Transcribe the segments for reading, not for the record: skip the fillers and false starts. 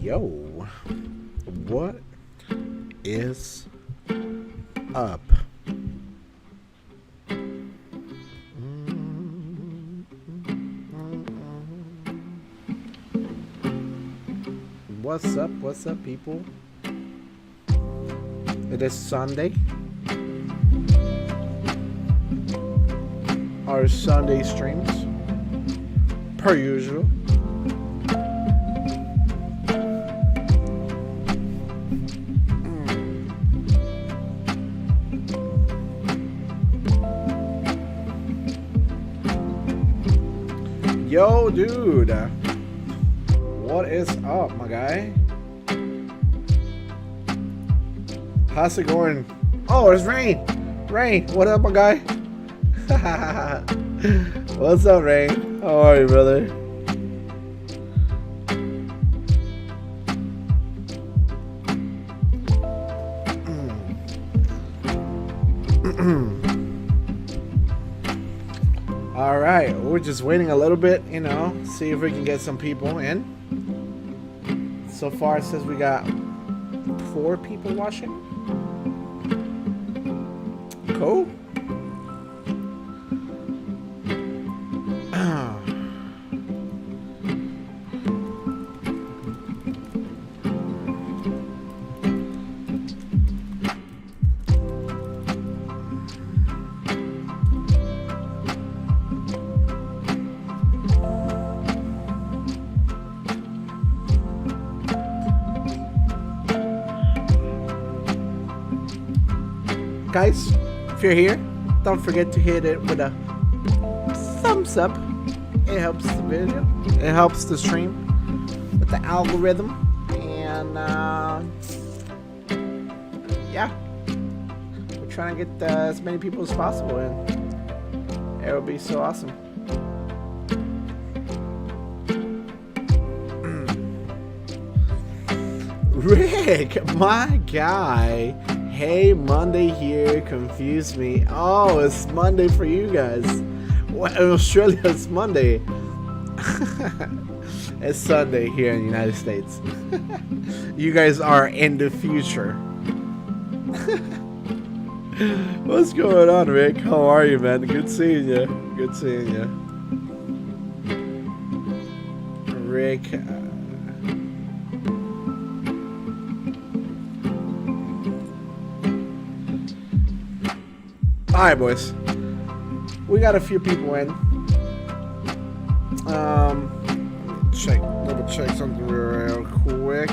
Yo, what is up? What's up? What's up, people? It is Sunday. Our Sunday streams, per usual. Yo, dude. What is up, my guy? How's it going? Oh, it's Rain. Rain, what up, my guy? What's up, Rain? How are you, brother? All right, we're just waiting a little bit, you know, see if we can get some people in. So far, it says we got 4 people watching. Cool. Guys, if you're here, don't forget to hit it with a thumbs up. It helps the video. It helps the stream with the algorithm. And yeah, we're trying to get as many people as possible in. It would be so awesome. Rick, my guy. Hey, Monday here, confused me. Oh, it's Monday for you guys. What, in Australia, it's Monday. It's Sunday here in the United States. You guys are in the future. What's going on, Rick? How are you, man? Good seeing you. Good seeing you. Rick. Alright, boys. We got a few people in. Double check something real quick.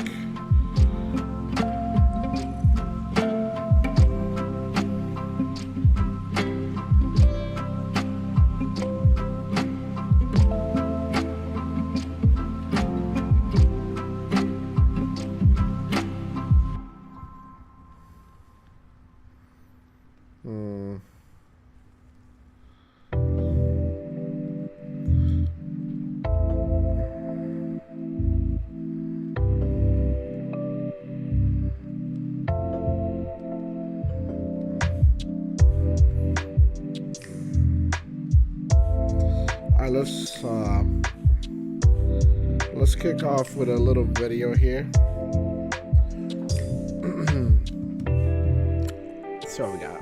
Let's kick off with a little video here. So what we got.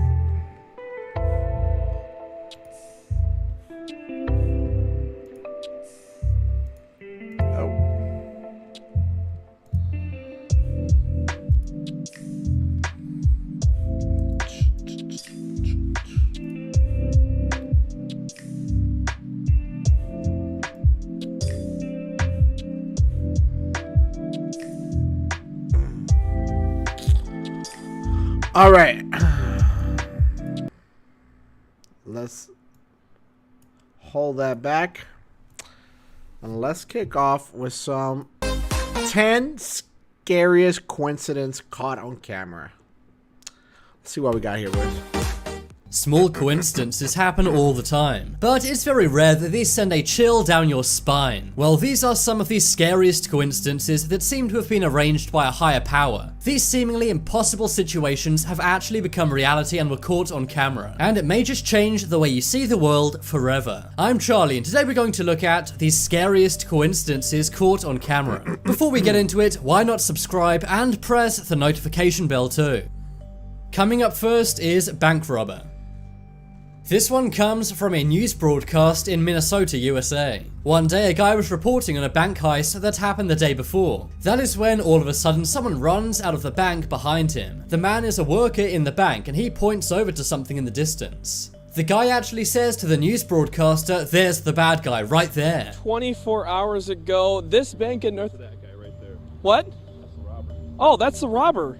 All right, let's hold that back and let's kick off with some 10 scariest coincidence caught on camera. Let's see what we got here, boys. Small coincidences happen all the time, but it's very rare that these send a chill down your spine. Well, these are some of the scariest coincidences that seem to have been arranged by a higher power. These seemingly impossible situations have actually become reality and were caught on camera, and it may just change the way you see the world forever. I'm Charlie, and today we're going to look at these scariest coincidences caught on camera. Before we get into it, why not subscribe and press the notification bell too? Coming up first is bank robber. This one comes from a news broadcast in Minnesota, USA. One day a guy was reporting on a bank heist that happened the day before. That is when all of a sudden someone runs out of the bank behind him. The man is a worker in the bank and he points over to something in the distance. The guy actually says to the news broadcaster, "There's the bad guy right there." 24 hours ago, this bank in North... That guy right there. What? That's the robber. Oh, that's the robber.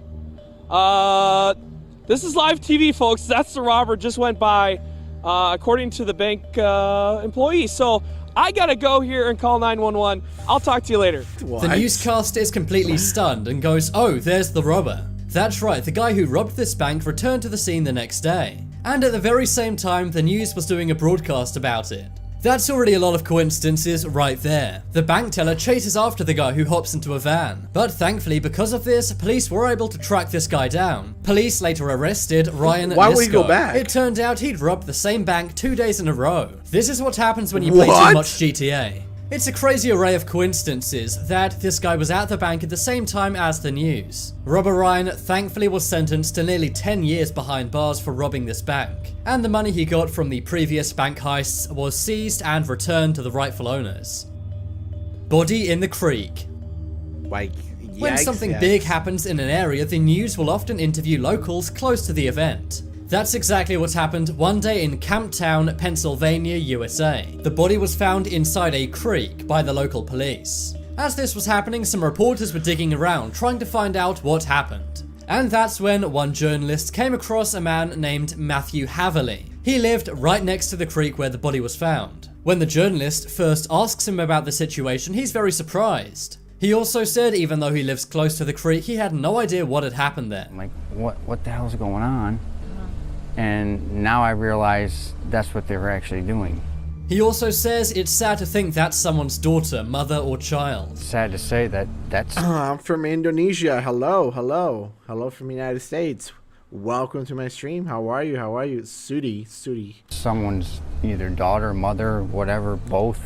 This is live TV, folks. That's the robber, just went by. According to the bank employee. So I gotta go here and call 911. I'll talk to you later. What? The newscaster is completely stunned and goes, "Oh, there's the robber." That's right, the guy who robbed this bank returned to the scene the next day. And at the very same time, the news was doing a broadcast about it. That's already a lot of coincidences right there. The bank teller chases after the guy who hops into a van. But thankfully, because of this, police were able to track this guy down. Police later arrested Ryan Why would he Nisko. go back? It turned out he'd robbed the same bank 2 days in a row. This is what happens when you play too What? much GTA. It's a crazy array of coincidences that this guy was at the bank at the same time as the news. Robber Ryan thankfully was sentenced to nearly 10 years behind bars for robbing this bank, and the money he got from the previous bank heists was seized and returned to the rightful owners. Body in the creek. Like, When something big happens in an area, the news will often interview locals close to the event. That's exactly what happened one day in Camptown, Pennsylvania, USA. The body was found inside a creek by the local police. As this was happening, some reporters were digging around trying to find out what happened. And that's when one journalist came across a man named Matthew Haverly. He lived right next to the creek where the body was found. When the journalist first asks him about the situation, he's very surprised. He also said even though he lives close to the creek, he had no idea what had happened there. I'm like, what the hell's going on? And now I realize that's what they were actually doing. He also says it's sad to think that's someone's daughter, mother, or child. Sad to say that's I'm from Indonesia. Hello from the United States. Welcome to my stream. How are you? Sudi. someone's either daughter, mother, whatever, both.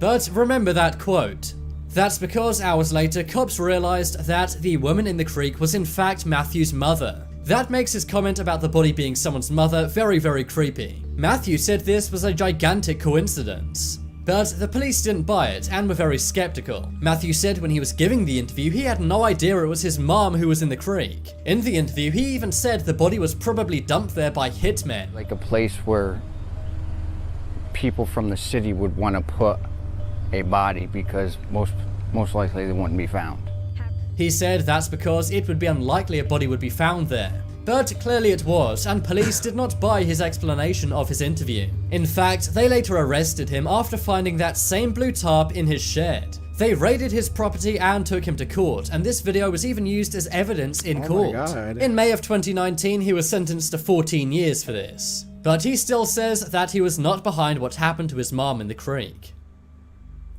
But remember that quote. That's because hours later, cops realized that the woman in the creek was in fact Matthew's mother. That makes his comment about the body being someone's mother very, very creepy. Matthew said this was a gigantic coincidence. But the police didn't buy it and were very skeptical. Matthew said when he was giving the interview, he had no idea it was his mom who was in the creek. In the interview, he even said the body was probably dumped there by hitmen. Like a place where people from the city would want to put a body because most likely they wouldn't be found. He said that's because it would be unlikely a body would be found there. But clearly it was, and police did not buy his explanation of his interview. In fact, they later arrested him after finding that same blue tarp in his shed. They raided his property and took him to court, and this video was even used as evidence in court. My God. In May of 2019, he was sentenced to 14 years for this. But he still says that he was not behind what happened to his mom in the creek.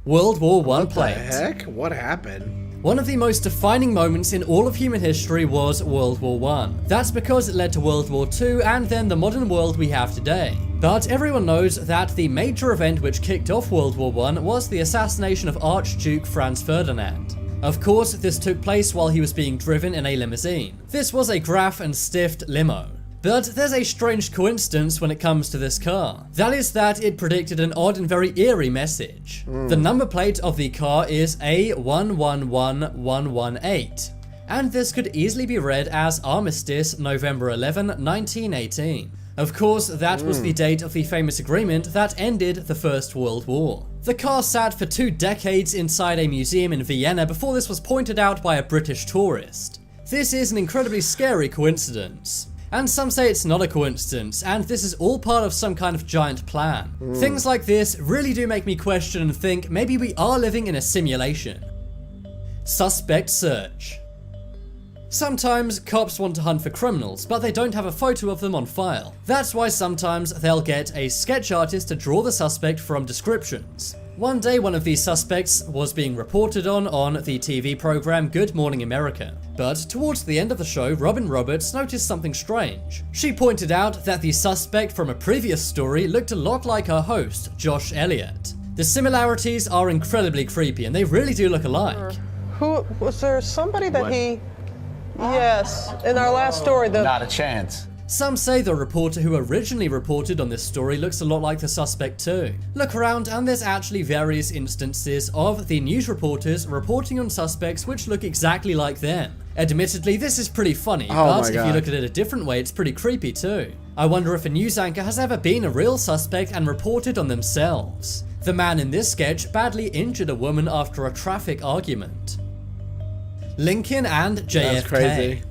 World War I plate. What the heck? What happened? One of the most defining moments in all of human history was World War I. That's because it led to World War II and then the modern world we have today. But everyone knows that the major event which kicked off World War I was the assassination of Archduke Franz Ferdinand. Of course, this took place while he was being driven in a limousine. This was a Graf and Stift limo. But there's a strange coincidence when it comes to this car. That is that it predicted an odd and very eerie message. The number plate of the car is A111118. And this could easily be read as Armistice, November 11, 1918. Of course, that was the date of the famous agreement that ended the First World War. The car sat for 2 decades inside a museum in Vienna before this was pointed out by a British tourist. This is an incredibly scary coincidence. And some say it's not a coincidence, and this is all part of some kind of giant plan. Things like this really do make me question and think maybe we are living in a simulation. Suspect search. Sometimes cops want to hunt for criminals, but they don't have a photo of them on file. That's why sometimes they'll get a sketch artist to draw the suspect from descriptions. One day, one of these suspects was being reported on the TV program Good Morning America. But towards the end of the show, Robin Roberts noticed something strange. She pointed out that the suspect from a previous story looked a lot like her host, Josh Elliott. The similarities are incredibly creepy, and they really do look alike. Who was there? Somebody that he? Yes, in our last story, Not a chance. Some say the reporter who originally reported on this story looks a lot like the suspect too. Look around and there's actually various instances of the news reporters reporting on suspects which look exactly like them. Admittedly, this is pretty funny, but if you look at it a different way, it's pretty creepy too. I wonder if a news anchor has ever been a real suspect and reported on themselves. The man in this sketch badly injured a woman after a traffic argument. Lincoln and JFK. That's crazy.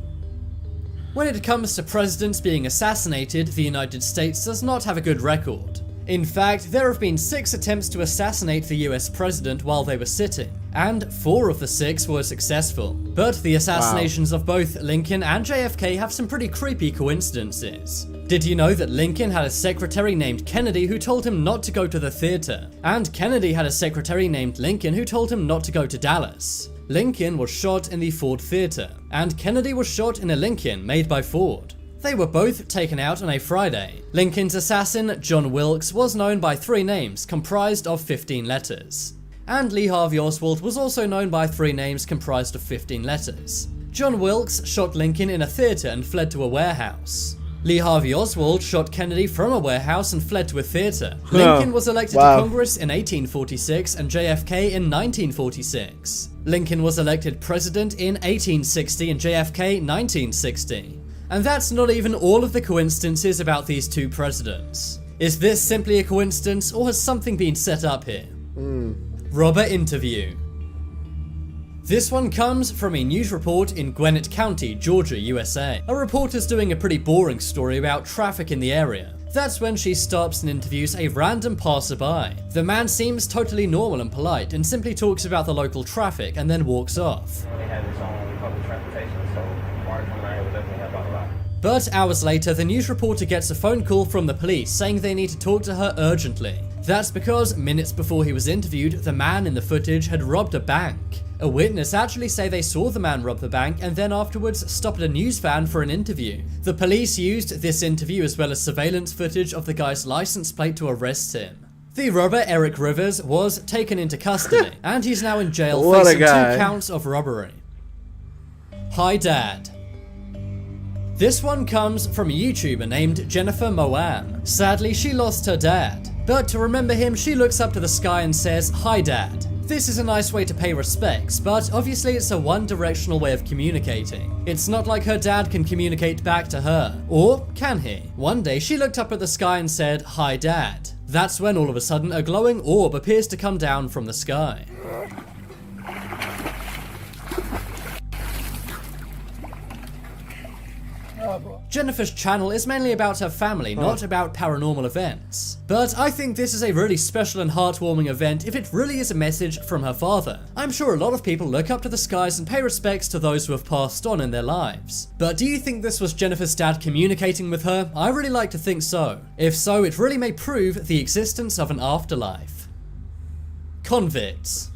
When it comes to presidents being assassinated, the United States does not have a good record. In fact, there have been 6 attempts to assassinate the US president while they were sitting, and 4 of the 6 were successful. But the assassinations of both Lincoln and JFK have some pretty creepy coincidences. Did you know that Lincoln had a secretary named Kennedy who told him not to go to the theater? And Kennedy had a secretary named Lincoln who told him not to go to Dallas. Lincoln was shot in the Ford Theater, and Kennedy was shot in a Lincoln made by Ford. They were both taken out on a Friday. Lincoln's assassin, John Wilkes, was known by 3 names comprised of 15 letters. And Lee Harvey Oswald was also known by 3 names comprised of 15 letters. John Wilkes shot Lincoln in a theater and fled to a warehouse. Lee Harvey Oswald shot Kennedy from a warehouse and fled to a theater. Lincoln was elected to Congress in 1846 and JFK in 1946. Lincoln was elected president in 1860 and JFK 1960. And that's not even all of the coincidences about these 2 presidents. Is this simply a coincidence, or has something been set up here? Robber interview. This one comes from a news report in Gwinnett County, Georgia, USA. A reporter's doing a pretty boring story about traffic in the area. That's when she stops and interviews a random passerby. The man seems totally normal and polite and simply talks about the local traffic and then walks off. They have its own public transportation, so cars coming out here will definitely help out a lot. But hours later, the news reporter gets a phone call from the police saying they need to talk to her urgently. That's because minutes before he was interviewed, the man in the footage had robbed a bank. A witness actually say they saw the man rob the bank and then afterwards stop at a news van for an interview. The police used this interview as well as surveillance footage of the guy's license plate to arrest him. The robber, Eric Rivers, was taken into custody and he's now in jail facing 2 counts of robbery. Hi Dad. This one comes from a YouTuber named Jennifer Moam. Sadly, she lost her dad. But to remember him, she looks up to the sky and says, "Hi Dad." This is a nice way to pay respects, but obviously it's a one-directional way of communicating. It's not like her dad can communicate back to her. Or can he? One day she looked up at the sky and said, "Hi Dad." That's when all of a sudden a glowing orb appears to come down from the sky. Jennifer's channel is mainly about her family, not about paranormal events. But I think this is a really special and heartwarming event if it really is a message from her father. I'm sure a lot of people look up to the skies and pay respects to those who have passed on in their lives. But do you think this was Jennifer's dad communicating with her? I really like to think so. If so, it really may prove the existence of an afterlife. Convicts.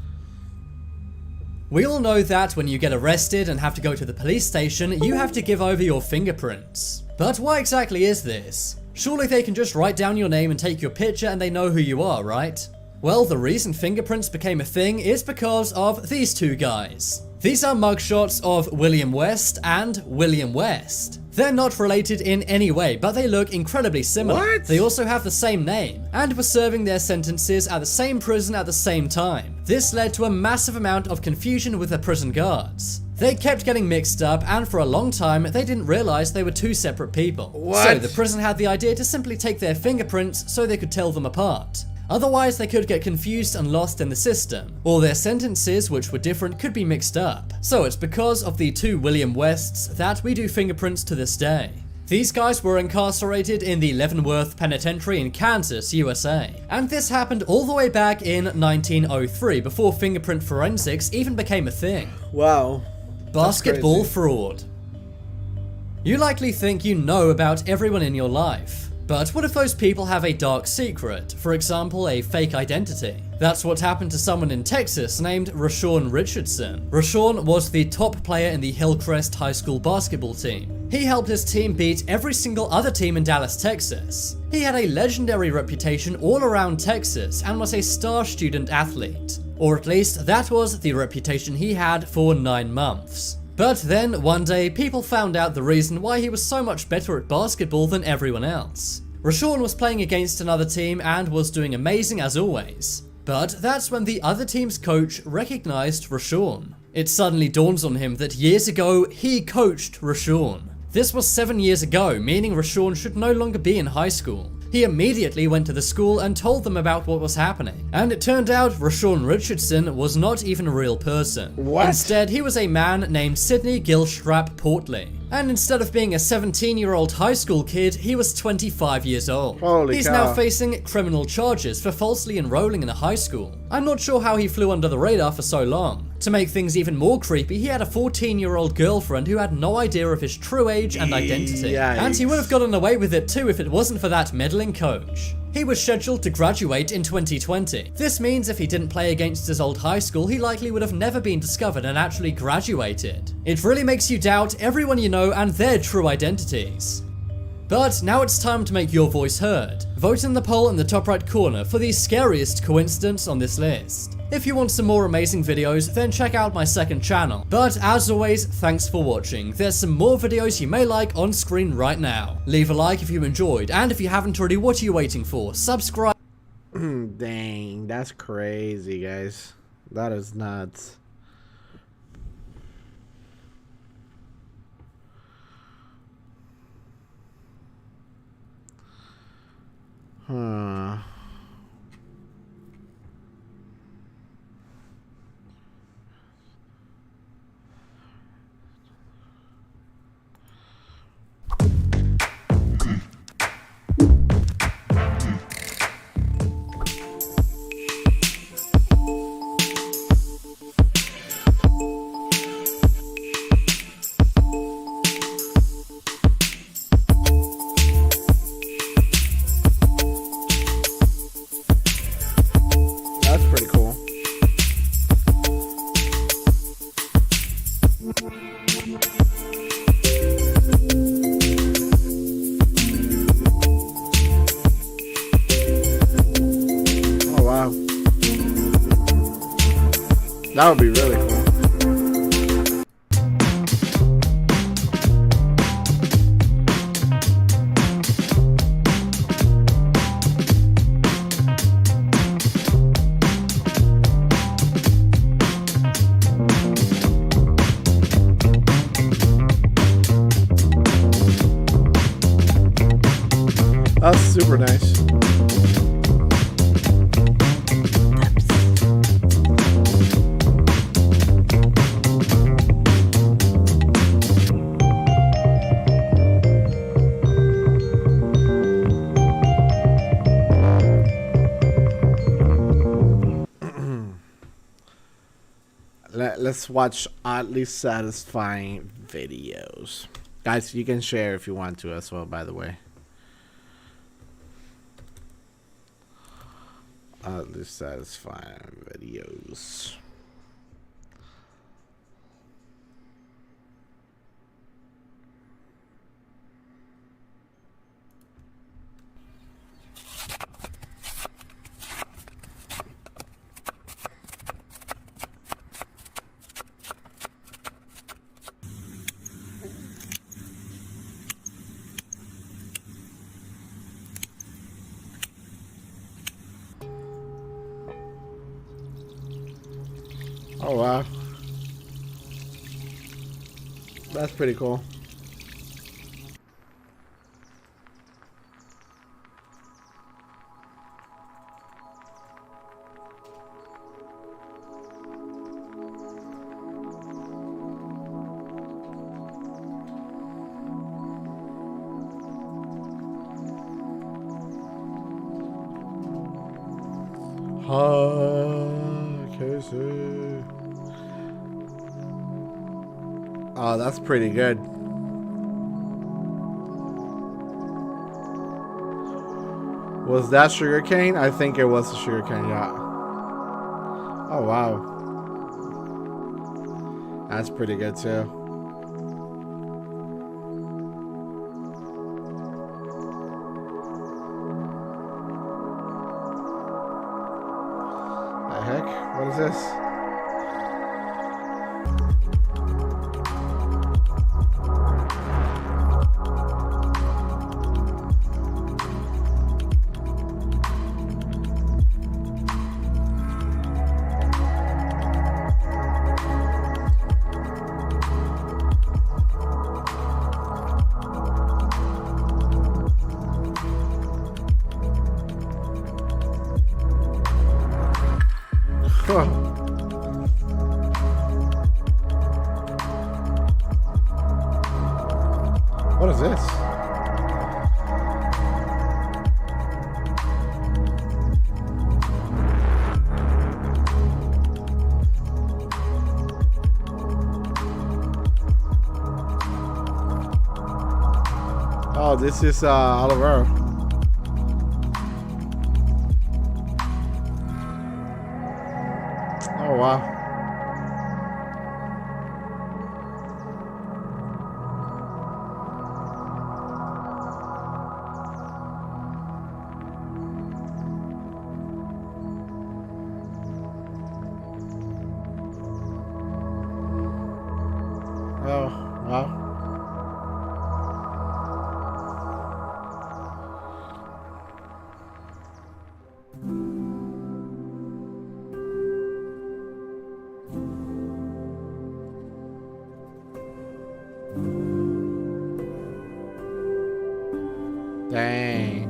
We all know that when you get arrested and have to go to the police station, you have to give over your fingerprints. But why exactly is this? Surely they can just write down your name and take your picture and they know who you are, right? Well, the reason fingerprints became a thing is because of these 2 guys. These are mugshots of William West and William West. They're not related in any way, but they look incredibly similar. What? They also have the same name, and were serving their sentences at the same prison at the same time. This led to a massive amount of confusion with the prison guards. They kept getting mixed up, and for a long time, they didn't realize they were 2 separate people. What? So the prison had the idea to simply take their fingerprints so they could tell them apart. Otherwise, they could get confused and lost in the system, or their sentences, which were different, could be mixed up. So it's because of the 2 William Wests that we do fingerprints to this day. These guys were incarcerated in the Leavenworth Penitentiary in Kansas, USA. And this happened all the way back in 1903, before fingerprint forensics even became a thing. Wow. Basketball crazy. fraud. You likely think you know about everyone in your life. But what if those people have a dark secret? For example, a fake identity? That's what happened to someone in Texas named Rashawn Richardson. Rashawn was the top player in the Hillcrest High School basketball team. He helped his team beat every single other team in Dallas, Texas. He had a legendary reputation all around Texas and was a star student athlete. Or at least that was the reputation he had for 9 months. But then, one day, people found out the reason why he was so much better at basketball than everyone else. Rashawn was playing against another team and was doing amazing as always. But that's when the other team's coach recognized Rashawn. It suddenly dawns on him that years ago, he coached Rashawn. This was 7 years ago, meaning Rashawn should no longer be in high school. He immediately went to the school and told them about what was happening. And it turned out Rashawn Richardson was not even a real person. What? Instead, he was a man named Sidney Gilstrap Portley. And instead of being a 17-year-old high school kid, he was 25 years old. Holy He's cow. now facing criminal charges for falsely enrolling in a high school. I'm not sure how he flew under the radar for so long. To make things even more creepy, he had a 14-year-old girlfriend who had no idea of his true age and identity. Yikes. And he would have gotten away with it too if it wasn't for that meddling coach. He was scheduled to graduate in 2020. This means if he didn't play against his old high school, he likely would have never been discovered and actually graduated. It really makes you doubt everyone you know and their true identities. But now it's time to make your voice heard. Vote in the poll in the top right corner for the scariest coincidence on this list. If you want some more amazing videos, then check out my second channel. But as always, thanks for watching. There's some more videos you may like on screen right now. Leave a like if you enjoyed, and if you haven't already, what are you waiting for? Subscribe. Dang, that's crazy, guys. That is nuts. Huh. That's pretty cool. Oh wow. That would be really cool. That's super nice. Let's watch oddly satisfying videos. Guys, you can share if you want to as well, by the way. Oddly satisfying videos. Oh wow. That's pretty cool. Casey. Oh, that's pretty good. Was that sugar cane? I think it was a sugar cane, yeah. Oh, wow. That's pretty good, too. The heck? What is this? Huh. What is this? Oh, this is Oliver. Oh, wow. Oh, wow. Dang.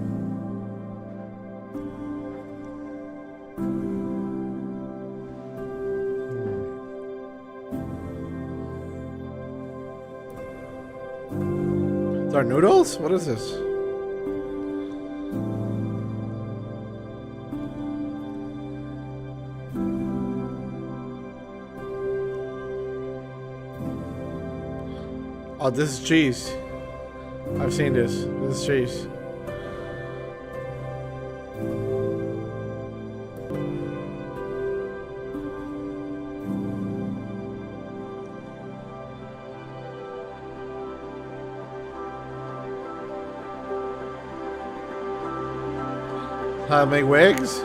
These are noodles? What is this? Oh, this is cheese. I've seen this. This is cheese. How to make wigs?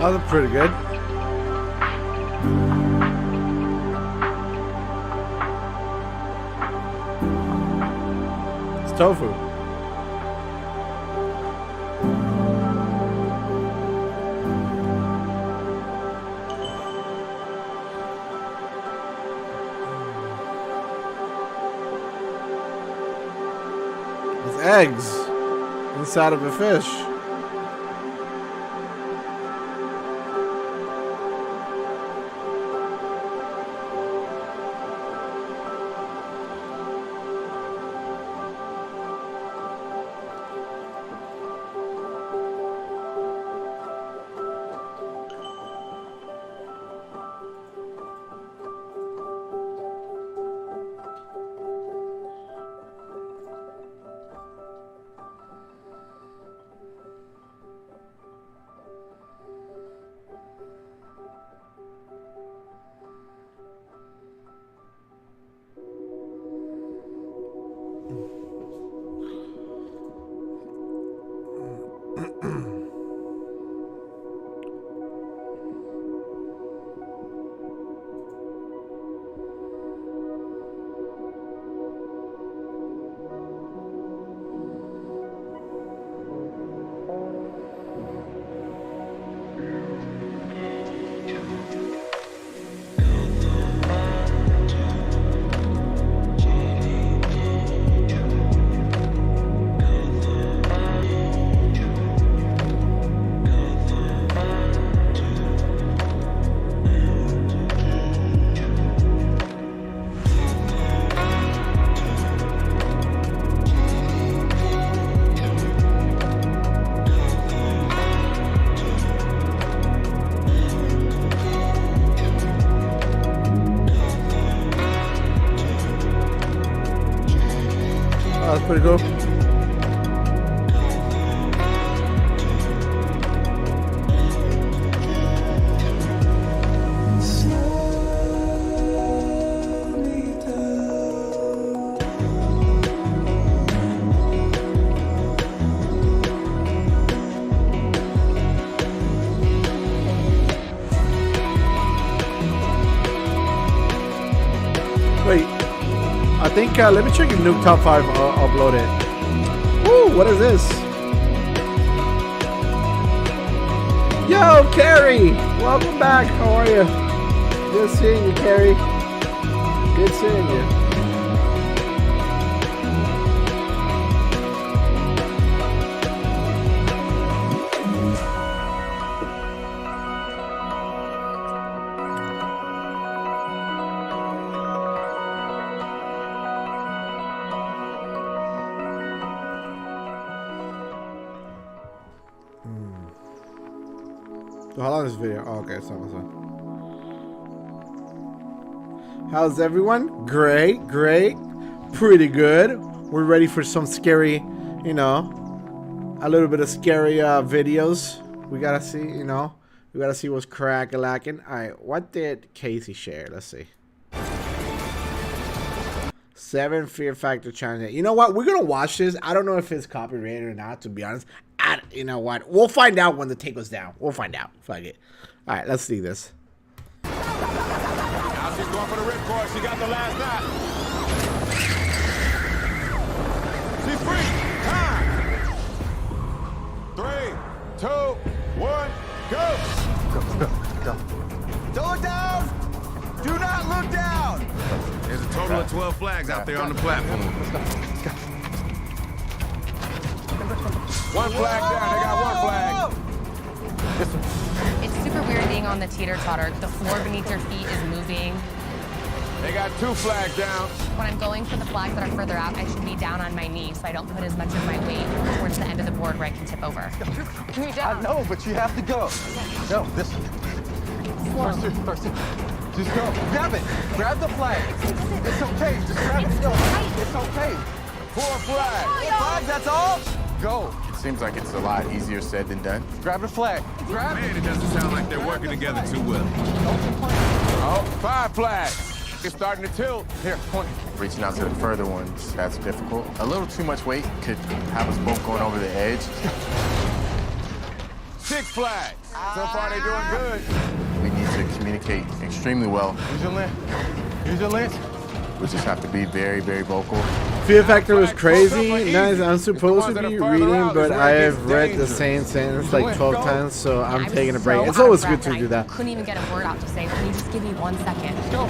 Oh, that's pretty good. It's tofu. It's eggs inside of a fish. That's pretty cool. Wait, I think, let me check if Nuke Top 5 uploaded. Woo, what is this? Yo, Carrie! Welcome back, how are you? Good seeing you, Carrie. Good seeing you. So how long is this video? Oh, okay, so. How's everyone? Great, great. Pretty good. We're ready for some scary, you know, a little bit of scary videos. We gotta see, you know, we gotta see what's crack-a-lacking. Alright, what did Casey share? Let's see. 7 Fear Factor challenge. You know what? We're gonna watch this. I don't know if it's copyrighted or not, to be honest. You know what? We'll find out when the take goes down. We'll find out. Fuck it. All right, let's see this. Now she's going for the ripcord. She got the last knot. She's free. Time. 3, 2, 1, go. Go. Don't look down. Do not look down. There's a total of 12 flags out there on the platform. Let's go. One flag down. They got one flag. It's super weird being on the teeter-totter. The floor beneath your feet is moving. They got 2 flags down. When I'm going for the flags that are further out, I should be down on my knees so I don't put as much of my weight towards the end of the board where I can tip over. Can you down? I know, but you have to go. No, this one. First. Just go. Grab it. Grab the flag. It's okay. Just grab it. It's okay. 4 flags. 4 flags, that's all? Go. Seems like it's a lot easier said than done. Grab the flag. Grab Man, it doesn't sound like they're working together too well. Oh, 5 flags. It's starting to tilt. Here, point. Reaching out to the further ones, that's difficult. A little too much weight could have us both going over the edge. 6 flags. So far, they're doing good. We need to communicate extremely well. Use your lens. Use your lens. We just have to be very, very vocal. Fear Factor was crazy. Nice. I'm supposed to be reading, but I have read the same sentence like 12 times, so I'm taking a break. It's always good to do that. I couldn't even get a word out to say, can you just give me 1 second? Go.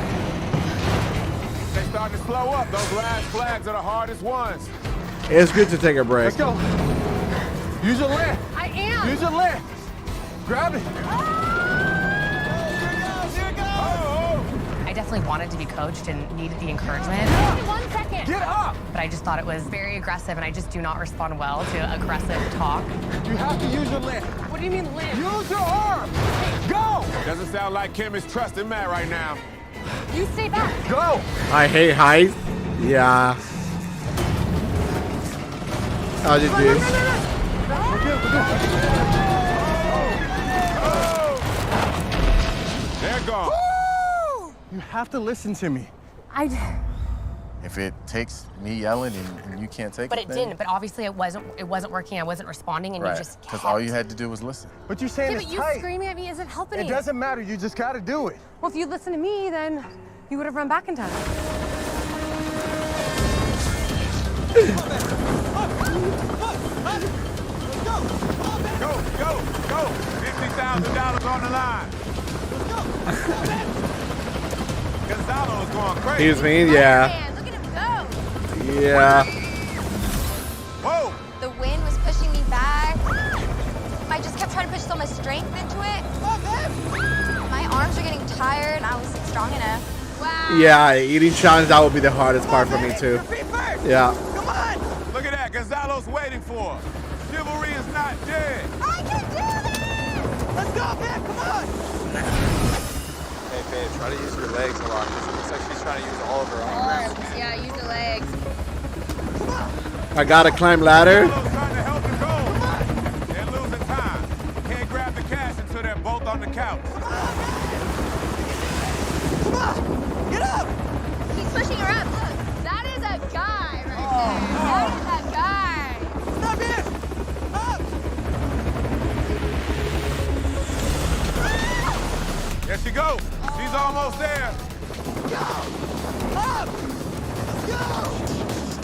They're starting to slow up. Those last flags are the hardest ones. It's good to take a break. Let's go. Use your lens. I am! Use your lens. Grab it. I definitely wanted to be coached and needed the encouragement. 1 second! Get up! But I just thought it was very aggressive, and I just do not respond well to aggressive talk. You have to use your lens. What do you mean limp? Use your arm. Go. Doesn't sound like Kim is trusting Matt right now. You stay back. Go. I hate height. Yeah. How did you? They're gone. You have to listen to me. If it takes me yelling and you can't take But it, it then- didn't. But obviously it wasn't working. I wasn't responding, and Right. you just kept. Because all you had to do was listen. But you're saying Yeah, it's but you tight. screaming at me isn't helping It you. doesn't matter. You just got to do it. Well, if you'd listened to me, then you would have run back in time. Go! $50,000 on the line. Gonzalo is going crazy. Excuse me, yeah. Man, look at him go. Yeah. Whoa! The wind was pushing me back. I just kept trying to push so much strength into it. My arms are getting tired. I was strong enough. Wow. Yeah, eating challenge, that would be the hardest part for me too. Yeah. Come on! Look at that. Gonzalo's waiting for her. Chivalry is not dead. I can do this! Let's go, man. Come on. Hey, babe, try to use your legs a lot. It looks like she's trying to use all of her arms. Yeah, use the legs. I gotta climb ladder. Gonzalo's trying to help the goal. They're losing time. Can't grab the cash until they're both on the couch. Come on. Get up. He's pushing her up. Look, that is a guy right there. That is a guy. Stop here. Up. There she goes. She's almost there. Up. Let's go.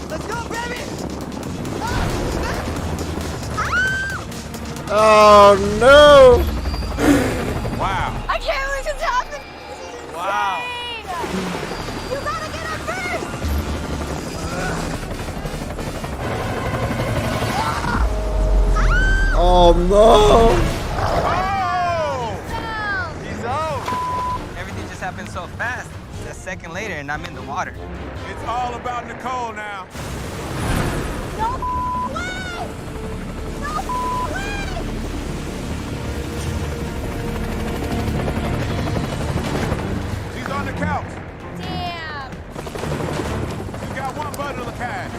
Let's go, baby. Oh no! Wow. I can't believe this happened. This is Wow. insane. You gotta get up first. Oh no! Oh! He's out. Everything just happened so fast. Just a second later, and I'm in the water. It's all about Nicole now. No way! No way! She's on the couch. Damn. She's got one bundle of cash.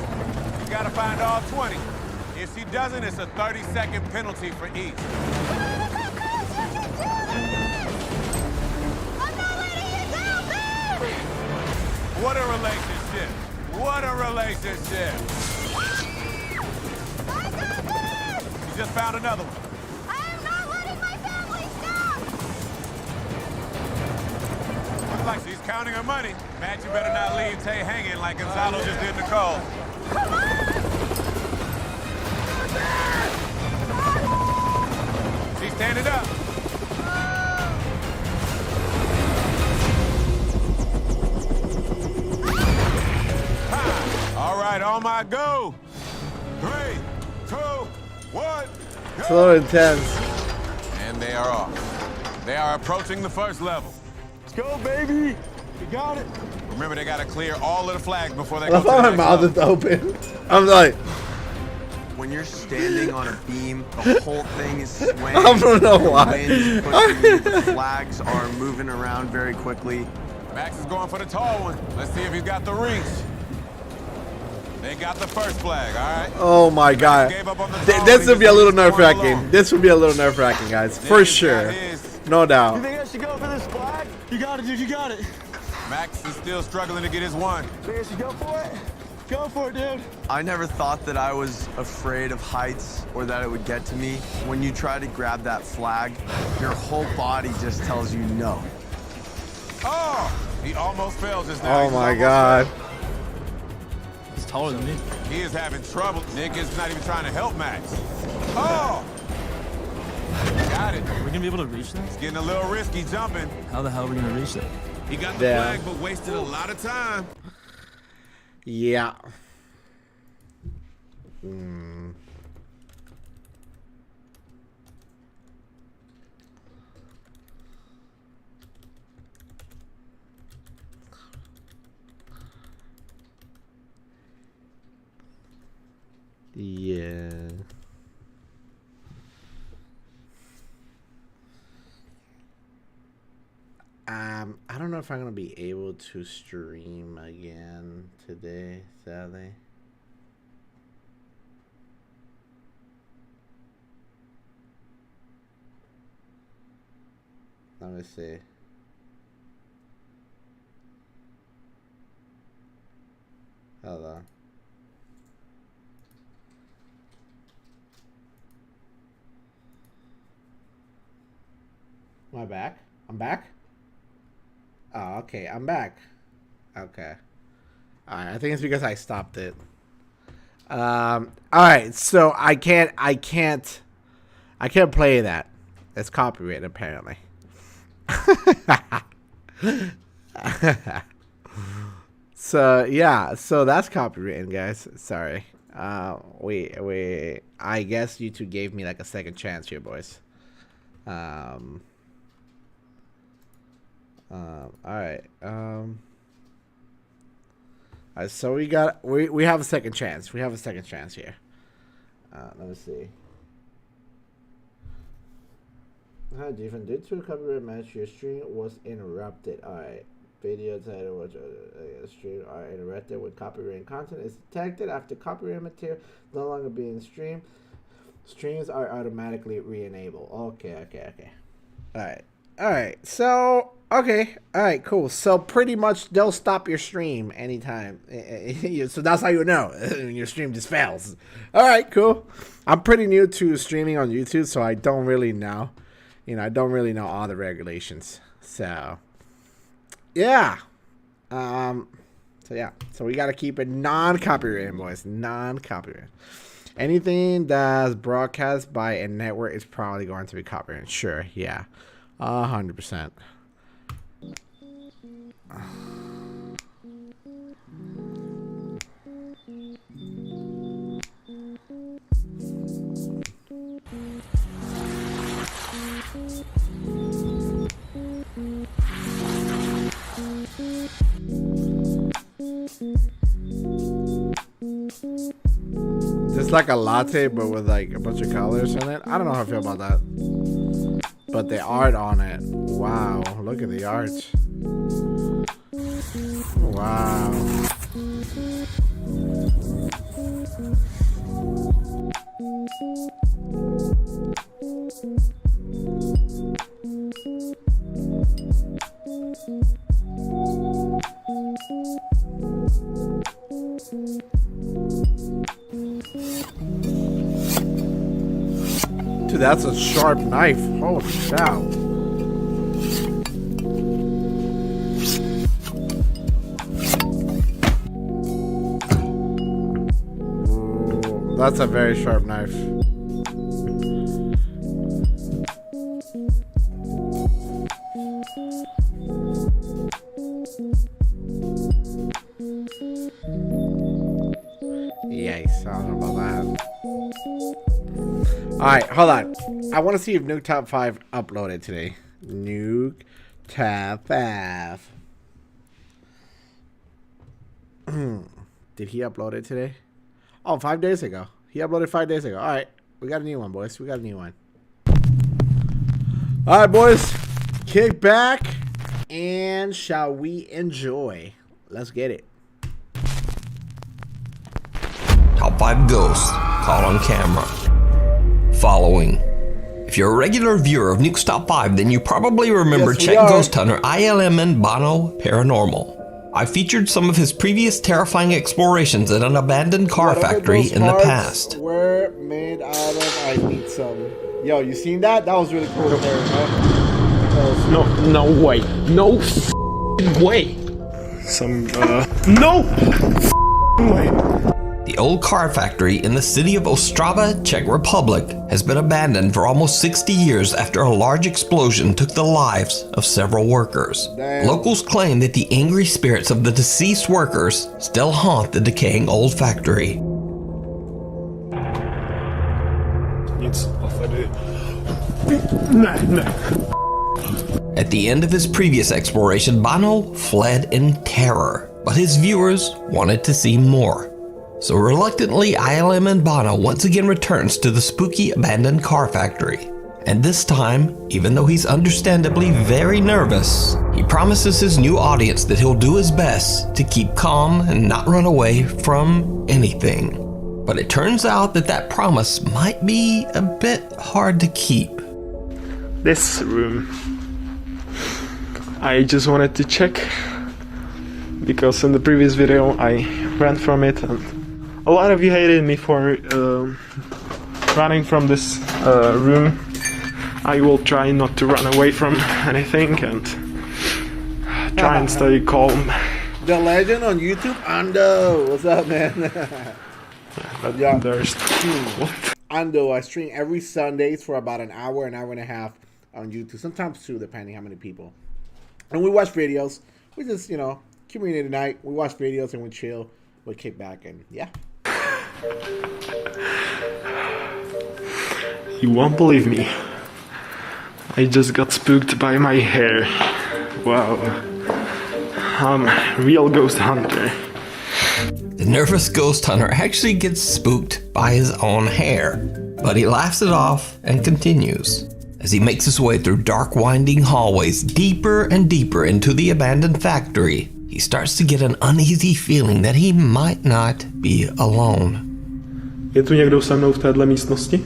She's got to find all 20. If she doesn't, it's a 30-second penalty for each. I'm not letting you down, babe! What a relationship. What a relationship. I got this! She just found another one. I am not letting my family down! Looks like she's counting her money. Matt, you better not leave Tay hanging like Gonzalo just did Nicole. Come on! She's standing up. Ha! All right, on my go. 3, 2, 1, It's a little intense. And they are off. They are approaching the first level. Let's go, baby. You got it. Remember, they gotta clear all of the flags before they I go love to how the my next mouth level. is open. I'm like, When you're standing on a beam, the whole thing is swaying. I don't know The why. wind is pushing you, the flags are moving around very quickly. Max is going for the tall one. Let's see if he's got the reach. They got the first flag, all right? Oh my god. Gave up on the Th- tall This one, would be a little he's just nerve going wracking. along. This would be a little nerve wracking, guys. For He's got sure. his. No You doubt. think I should go for this flag? You got it, dude. You got it. Max is still struggling to get his one. Think I should go for it? Go for it, dude. I never thought that I was afraid of heights or that it would get to me. When you try to grab that flag, your whole body just tells you no. Oh! He almost fell just now. Oh He's my almost god. He's taller than me. fell. He is having trouble. Nick is not even trying to help Max. Oh! Got it. Are we gonna be able to reach that? It's getting a little risky jumping. How the hell are we gonna reach that? He got the Yeah. flag, but wasted a lot of time. Yeah. Hmm. Yeah. I don't know if I'm gonna be able to stream again today, sadly. Let me see. Hold on. Am I back? I'm back? Oh, okay. I'm back. Okay. Alright, I think it's because I stopped it. Alright, so I can't play that. It's copyrighted apparently. So yeah, so that's copywritten, guys. Sorry. I guess YouTube gave me like a second chance here, boys. Alright. So we have a second chance. We have a second chance here. Let me see. Hi, different. Due to a copyright match, your stream was interrupted. Alright. Video title was stream are interrupted when copyright content is detected after copyright material no longer being streamed. Streams are automatically re-enabled. Okay. Alright. So alright, cool. So pretty much they'll stop your stream anytime. So that's how you know your stream just fails. Alright, cool. I'm pretty new to streaming on YouTube, so I don't really know. I don't really know all the regulations. So yeah. So we gotta keep it non-copyrighted, boys. Non-copyrighted. Anything that's broadcast by a network is probably going to be copyrighted. Sure, yeah. 100%. Just like a latte, but with like a bunch of colors in it. I don't know how I feel about that. But the art on it. Wow, look at the art. Wow. Dude, that's a sharp knife. Holy cow. Ooh, that's a very sharp knife. Yikes, I don't know about that. Alright, hold on. I want to see if Nuke Top 5 uploaded today. Nuke Top 5. Did he upload it today? Oh, 5 days ago. He uploaded 5 days ago. Alright, we got a new one, boys. We got a new one. Alright, boys. Kick back and shall we enjoy? Let's get it. Top 5 ghosts caught on camera. Following. If you're a regular viewer of Nuke's Top 5, then you probably remember Czech ghost hunter ILM and Bono Paranormal. I featured some of his previous terrifying explorations at an abandoned car factory in the past. Were made out of. I need some. Yo, you seen that? That was really cool. No way. No way. No way. The old car factory in the city of Ostrava, Czech Republic, has been abandoned for almost 60 years after a large explosion took the lives of several workers. Damn. Locals claim that the angry spirits of the deceased workers still haunt the decaying old factory. At the end of his previous exploration, Bono fled in terror, but his viewers wanted to see more. So reluctantly, ILM and Bono once again returns to the spooky abandoned car factory. And this time, even though he's understandably very nervous, he promises his new audience that he'll do his best to keep calm and not run away from anything. But it turns out that that promise might be a bit hard to keep. This room, I just wanted to check, because in the previous video I ran from it, and a lot of you hated me for running from this room. I will try not to run away from anything and try and stay calm. The legend on YouTube, Ando. What's up, man? But Yeah. there's Ando, I stream every Sundays for about an hour and a half on YouTube. Sometimes two, depending how many people. And we watch videos. We just, community night. We watch videos and we chill. We kick back and yeah. You won't believe me. I just got spooked by my hair. Wow. I'm a real ghost hunter. The nervous ghost hunter actually gets spooked by his own hair, but he laughs it off and continues. As he makes his way through dark, winding hallways deeper and deeper into the abandoned factory, he starts to get an uneasy feeling that he might not be alone. Je tu někdo se mnou v téhle místnosti?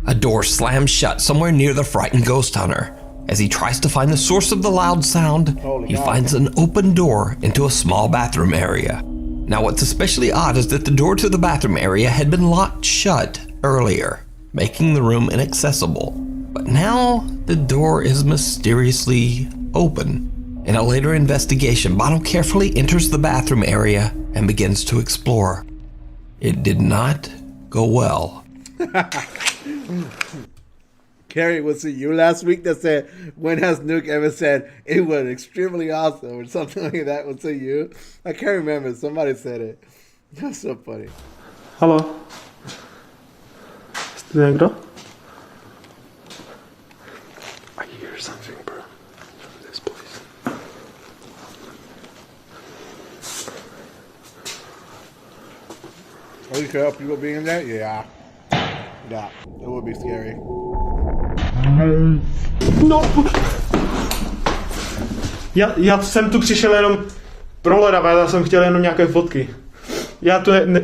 A door slams shut somewhere near the frightened ghost hunter. As he tries to find the source of the loud sound, he finds an open door into a small bathroom area. Now what's especially odd is that the door to the bathroom area had been locked shut earlier, making the room inaccessible. But now the door is mysteriously open. In a later investigation, Bono carefully enters the bathroom area and begins to explore. It did not go well. Carrie, was it you last week that said, when has Nuke ever said it was extremely awesome or something like that? Was it you? I can't remember. Somebody said it. That's so funny. Halo? Jste někdo? I hear something, bro. From this place. Are you sure people being in there? Yeah. Yeah. It would be scary. No! Já jsem tu přišel jenom prohledávat, já jsem chtěl jenom nějaké fotky. Já tu ne...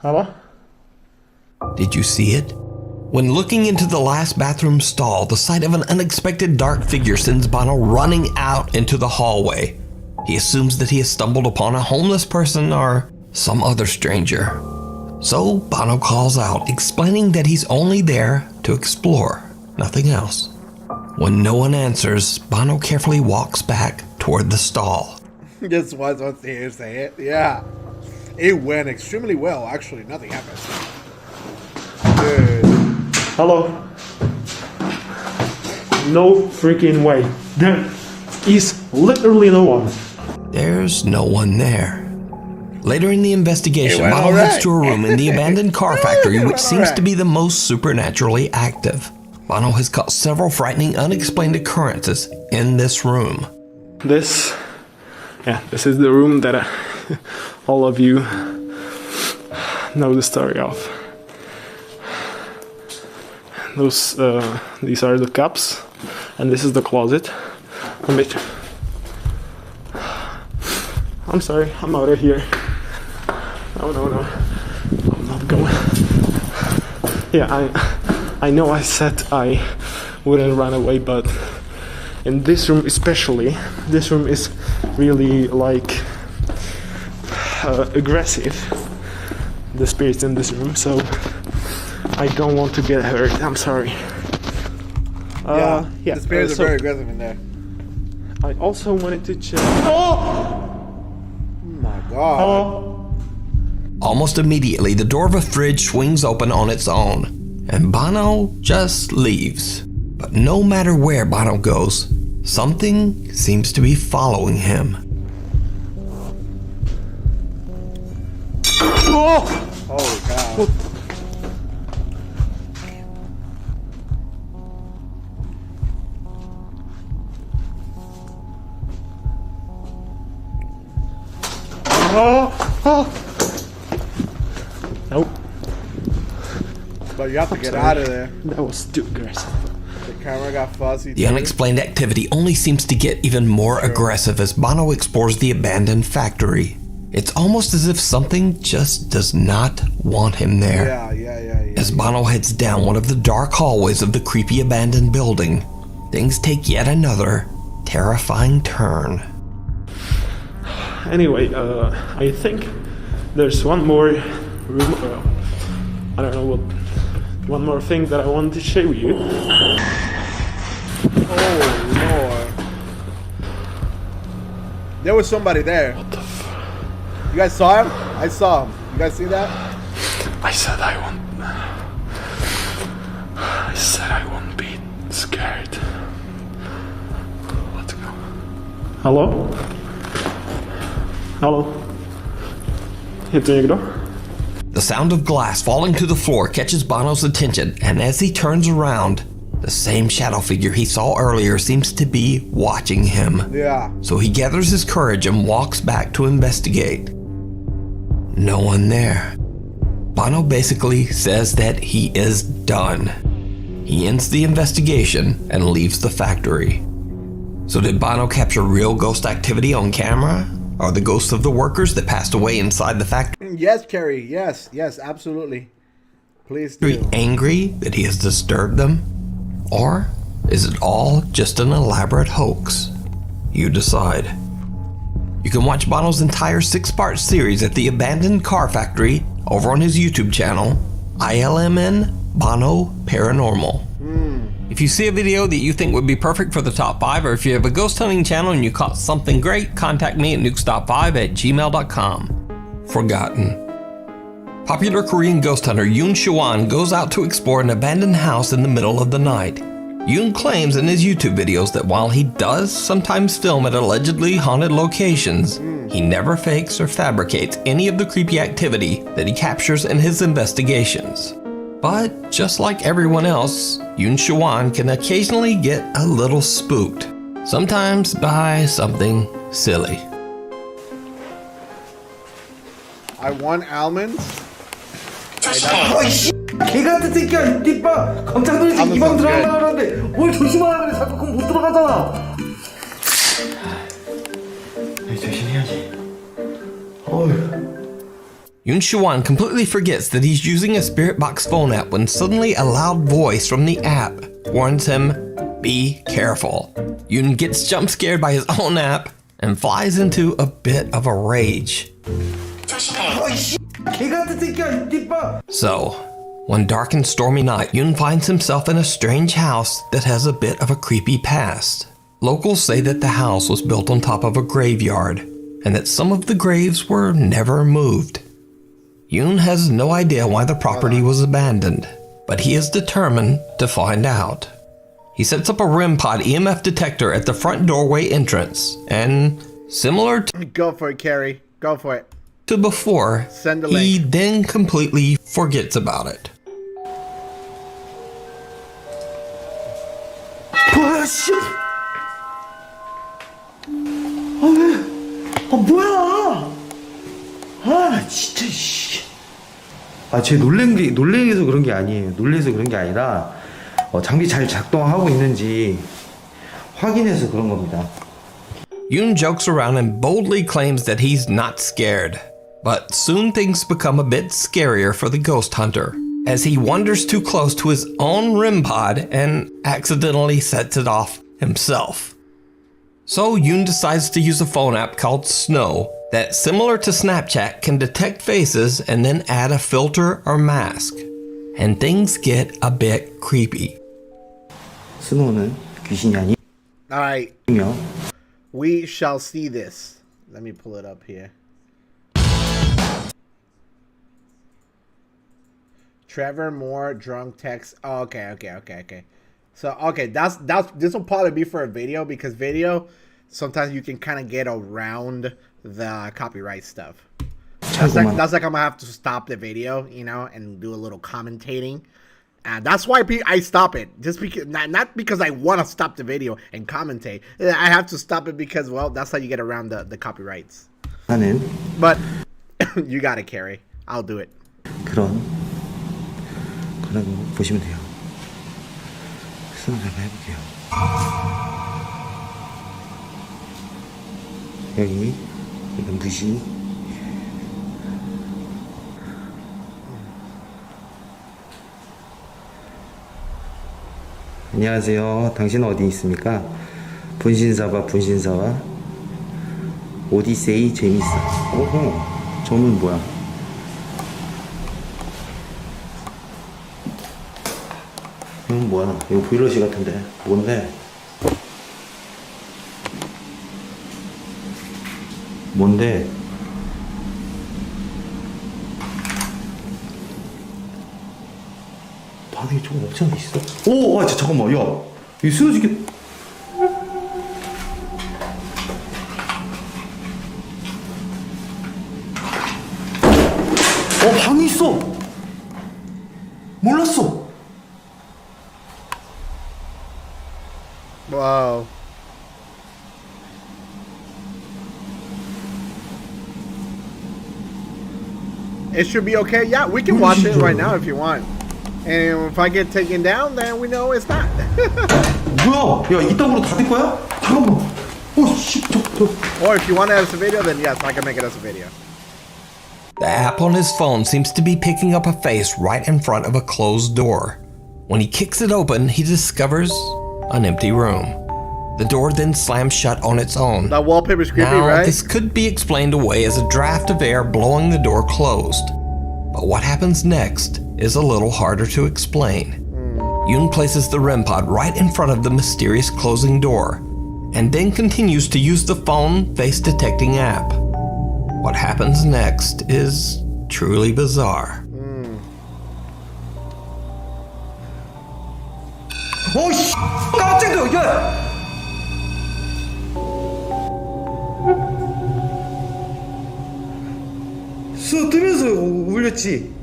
Hello? Did you see it? When looking into the last bathroom stall, the sight of an unexpected dark figure sends Bono running out into the hallway. He assumes that he has stumbled upon a homeless person or some other stranger. So Bono calls out, explaining that he's only there to explore, nothing else. When no one answers, Bono carefully walks back toward the stall. Just once to hear say it. Yeah. It went extremely well, actually. Nothing happened. Good. Hello? No freaking way. There is literally no one. There's no one there. Later in the investigation, It went Bono all heads right. to a room in the abandoned car factory It which went all seems right. to be the most supernaturally active. Bono has caught several frightening unexplained occurrences in this room. This is the room that all of you know the story of. These are the cups, and this is the closet. I'm sorry, I'm out of here. No. I'm not going. Yeah, I know I said I wouldn't run away, but in this room especially, this room is really like aggressive, the spirits in this room, so I don't want to get hurt. I'm sorry. Yeah, the spirits are very aggressive in there. I also wanted to check. Oh my god. Hello? Almost immediately, the door of a fridge swings open on its own, and Bono just leaves. But no matter where Bono goes, something seems to be following him. Oh! Holy cow. Oh! Nope. But you have to get out of there. That was too aggressive. The camera got fuzzy. The unexplained activity only seems to get even more aggressive as Bono explores the abandoned factory. It's almost as if something just does not want him there. Yeah. As Bono heads down one of the dark hallways of the creepy abandoned building, things take yet another terrifying turn. Anyway, I think there's one more room. I don't know what. One more thing that I want to show you. Oh Lord! There was somebody there. What the fuck? You guys saw him? I saw him. You guys see that? I said I won't be scared. Let's go. Hello? Hello? Heter jag då? The sound of glass falling to the floor catches Bono's attention, and as he turns around, the same shadow figure he saw earlier seems to be watching him. Yeah. So he gathers his courage and walks back to investigate. No one there. Bono basically says that he is done. He ends the investigation and leaves the factory. So did Bono capture real ghost activity on camera? Are the ghosts of the workers that passed away inside the factory Yes, Carrie. Yes, absolutely. Please do. angry that he has disturbed them? Or is it all just an elaborate hoax? You decide. You can watch Bono's entire 6-part series at the Abandoned Car Factory over on his YouTube channel, ILMN Bono Paranormal. If you see a video that you think would be perfect for the top 5, or if you have a ghost hunting channel and you caught something great, contact me at nukestop5@gmail.com. Forgotten. Popular Korean ghost hunter Yoon Shawan goes out to explore an abandoned house in the middle of the night. Yoon claims in his YouTube videos that while he does sometimes film at allegedly haunted locations, he never fakes or fabricates any of the creepy activity that he captures in his investigations. But just like everyone else, Yoon Shawan can occasionally get a little spooked, sometimes by something silly. I want almonds. 개 같은 새끼야 이봐 깜짝 놀라서 이 방 들어가려고 하는데 뭘 조심하라 그래 자꾸 그럼 못 들어가잖아. 조심해야지. Yoon Shawan completely forgets that he's using a Spirit Box phone app when suddenly a loud voice from the app warns him, be careful. Yoon gets jump scared by his own app and flies into a bit of a rage. So, one dark and stormy night, Yoon finds himself in a strange house that has a bit of a creepy past. Locals say that the house was built on top of a graveyard, and that some of the graves were never moved. Yoon has no idea why the property was abandoned, but he is determined to find out. He sets up a REM pod EMF detector at the front doorway entrance, and similar to Go for it, Carrie. Go for it. to before, Send the he link. then completely forgets about it. 뭐야 씨. 왜? 뭐야? 진짜 씨. 쟤 놀래서 그런 게 아니에요. 놀래서 그런 게 아니라 장비 잘 작동하고 있는지 확인해서 그런 겁니다. Yoon jokes around and boldly claims that he's not scared. But soon things become a bit scarier for the ghost hunter, as he wanders too close to his own REM pod and accidentally sets it off himself. So Yoon decides to use a phone app called Snow that, similar to Snapchat, can detect faces and then add a filter or mask. And things get a bit creepy. 스노우는 귀신이 아니며 Alright. We shall see this. Let me pull it up here. Trevor Moore drunk text. Oh, okay. So this will probably be for a video, because video sometimes you can kind of get around the copyright stuff. That's like I'm gonna have to stop the video, and do a little commentating. And that's why I stop it. Just because, not because I want to stop the video and commentate. I have to stop it because, well, that's how you get around the copyrights. But you got it, Carrie. I'll do it. 그런 거라고 보시면 돼요. 수능 한번 해볼게요. 여기 이건 무시. 안녕하세요. 당신 어디 있습니까? 분신사바 분신사와 오디세이 재밌어. 오호. 저는 뭐야? 이건 뭐야? 이거 브이러시 같은데. 뭔데? 뭔데? 방에 조금 없지 않아 있어? 오! 아, 잠깐만. 야, 이거 쓰러지게. 방이 있어! 몰랐어! Wow. It should be okay. Yeah, we can watch it right now if you want. And if I get taken down, then we know it's not. 뭐야? 야, 이따구로 다 될 거야? 잠깐만. 씨, Or if you want to have a video, then yes, I can make it as a video. The app on his phone seems to be picking up a face right in front of a closed door. When he kicks it open, he discovers an empty room. The door then slams shut on its own. That wallpaper's creepy, now, right? This could be explained away as a draft of air blowing the door closed. But what happens next is a little harder to explain. Yoon places the REM pod right in front of the mysterious closing door, and then continues to use the phone face detecting app. What happens next is truly bizarre. 씨! 깜짝이야! 야! 수어 뜨면서 울렸지?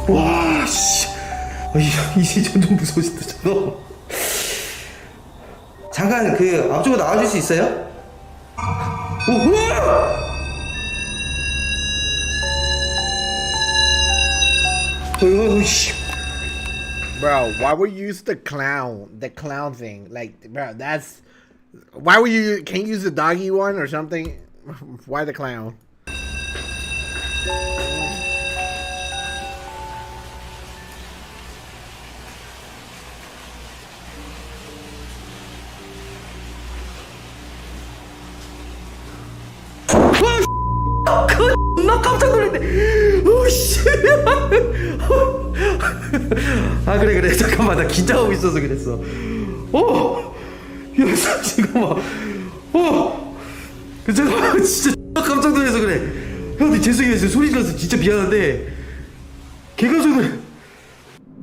와, 씨. 이제 점점 무서워진다, 저거. 잠깐, 앞쪽으로 나와줄 수 있어요? 우와! Bro, why would you use the clown thing? Like, bro, that's... Why would you... Can't you use the doggy one or something? Why the clown? 나 깜짝 놀랐네. 오씨. 아 그래 잠깐만 나 긴장하고 있어서 그랬어. 야 잠깐만. 잠깐만 진짜 깜짝 놀라서 그래. 형님 죄송해요 소리 질러서 진짜 미안한데 개가정을.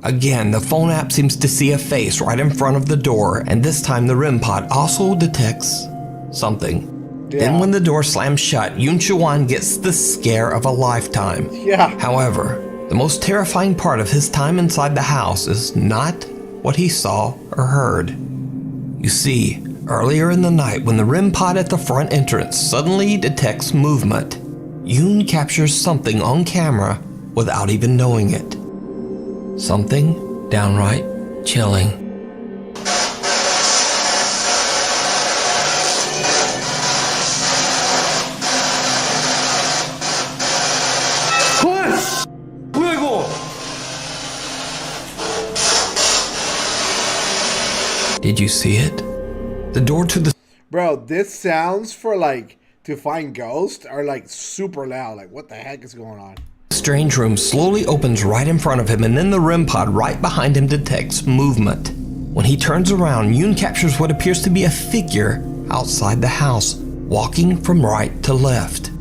Again, the phone app seems to see a face right in front of the door, and this time the REM pod also detects something. Then when the door slams shut, Yoon Choo-won gets the scare of a lifetime. Yeah. However, the most terrifying part of his time inside the house is not what he saw or heard. You see, earlier in the night when the REM pod at the front entrance suddenly detects movement, Yoon captures something on camera without even knowing it. Something downright chilling. 뭐야 이거? Did you see it? The door to the... Bro, this sounds for like to find ghosts are like super loud. Like what the heck is going on? strange room slowly opens right in front of him, and then the REM pod right behind him detects movement. When he turns around, Yoon captures what appears to be a figure outside the house, walking from right to left.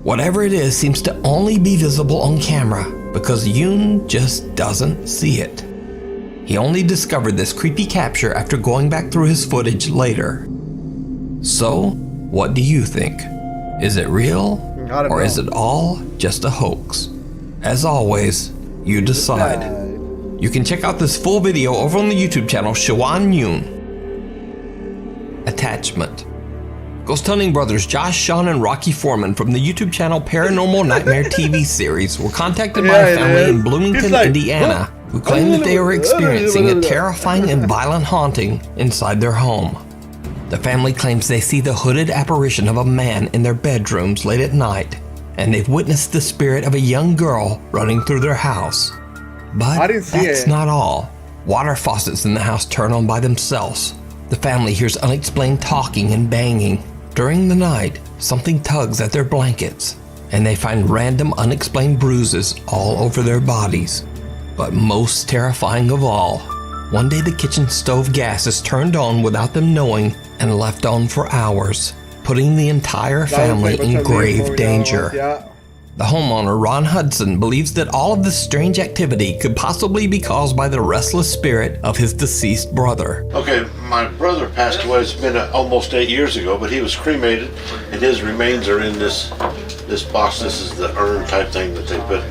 Whatever it is seems to only be visible on camera because Yoon just doesn't see it. He only discovered this creepy capture after going back through his footage later. So, what do you think? Is it real? Or is it all just a hoax? As always, you decide. You can check out this full video over on the YouTube channel Choo-won Yoon. Attachment. Ghost Hunting brothers Josh, Sean, and Rocky Foreman from the YouTube channel Paranormal Nightmare TV series were contacted by a family in Bloomington, Indiana, who claimed that they were experiencing a terrifying and violent haunting inside their home. The family claims they see the hooded apparition of a man in their bedrooms late at night, and they've witnessed the spirit of a young girl running through their house. But I didn't see that's it. not all. Water faucets in the house turn on by themselves. The family hears unexplained talking and banging. During the night, something tugs at their blankets, and they find random unexplained bruises all over their bodies. But most terrifying of all, one day the kitchen stove gas is turned on without them knowing and left on for hours, putting the entire family in grave danger. The homeowner, Ron Hudson, believes that all of this strange activity could possibly be caused by the restless spirit of his deceased brother. Okay, my brother passed away. It's been almost 8 years ago, but he was cremated, and his remains are in this box. This is the urn type thing that they put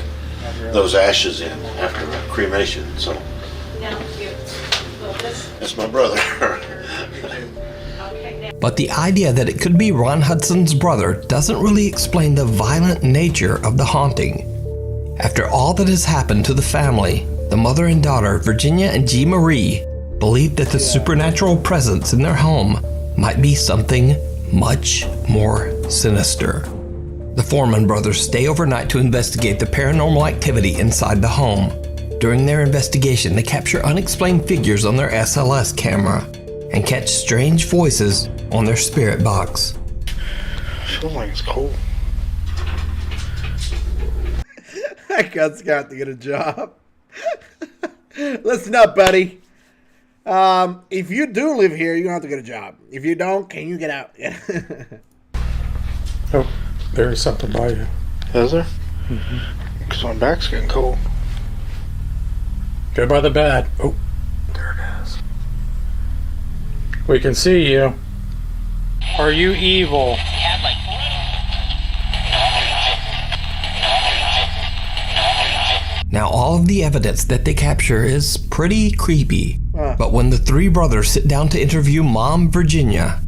those ashes in after cremation. So that's my brother. But the idea that it could be Ron Hudson's brother doesn't really explain the violent nature of the haunting. After all that has happened to the family, the mother and daughter, Virginia and G. Marie, believe that the supernatural presence in their home might be something much more sinister. The Foreman brothers stay overnight to investigate the paranormal activity inside the home. During their investigation, they capture unexplained figures on their SLS camera and catch strange voices on their spirit box. I feel like it's cold. That guy's got to get a job. Listen up, buddy. If you do live here, you don't have to get a job. If you don't, can you get out? Oh, there is something by you. Is there? Because my back's getting cold. Go by the bed. Oh, there it is. We can see you. Are you evil? Now, all of the evidence that they capture is pretty creepy. But when the three brothers sit down to interview Mom Virginia,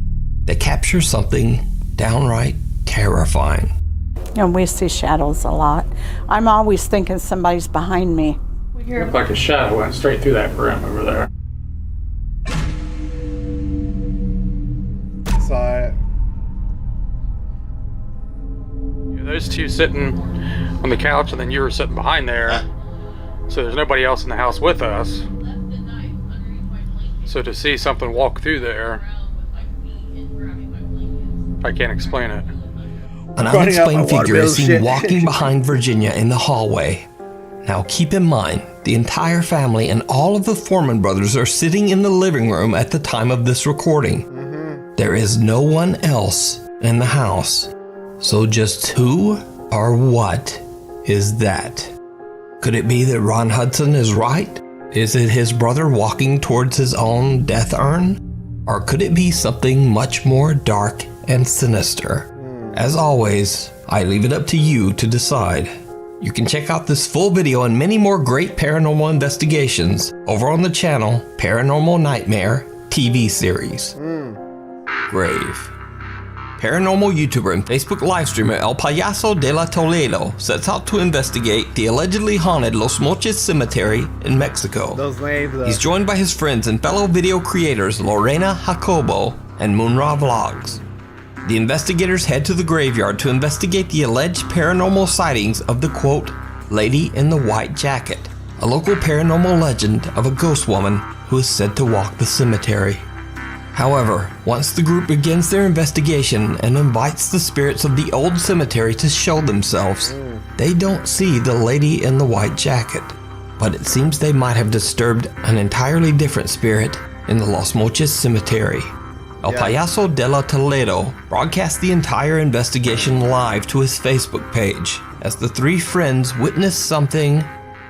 they capture something downright terrifying. And we see shadows a lot. I'm always thinking somebody's behind me. Looked like a shadow went straight through that room over there. Saw it. Those two sitting on the couch, and then you were sitting behind there. So there's nobody else in the house with us. So to see something walk through there, I can't explain it. An unexplained figure is seen walking behind Virginia in the hallway. Now keep in mind, the entire family and all of the Foreman brothers are sitting in the living room at the time of this recording. There is no one else in the house. So just who or what is that? Could it be that Ron Hudson is right? Is it his brother walking towards his own death urn? Or could it be something much more dark and sinister? As always, I leave it up to you to decide. You can check out this full video and many more great paranormal investigations over on the channel Paranormal Nightmare TV series. Grave. Paranormal YouTuber and Facebook live streamer El Payaso de la Toledo sets out to investigate the allegedly haunted Los Mochis Cemetery in Mexico. Those names. He's joined by his friends and fellow video creators Lorena Jacobo and Moonra Vlogs. The investigators head to the graveyard to investigate the alleged paranormal sightings of the quote, Lady in the White Jacket, a local paranormal legend of a ghost woman who is said to walk the cemetery. However, once the group begins their investigation and invites the spirits of the old cemetery to show themselves, they don't see the Lady in the White Jacket. But it seems they might have disturbed an entirely different spirit in the Los Mochis Cemetery. El Payaso de la Toledo broadcast the entire investigation live to his Facebook page as the three friends witness something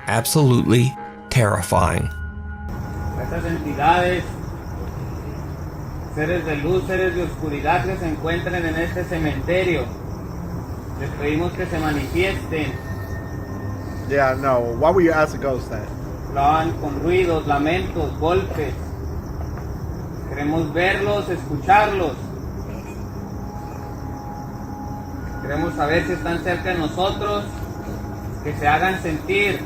absolutely terrifying. Estas entidades, seres de luz, seres de oscuridad que se encuentren en este cementerio, les pedimos que se manifiesten. Yeah, no. Why would you ask a ghost that? Lo hagan con ruidos, lamentos, golpes. Queremos verlos, escucharlos. Queremos saber si están cerca de nosotros, que se hagan sentir.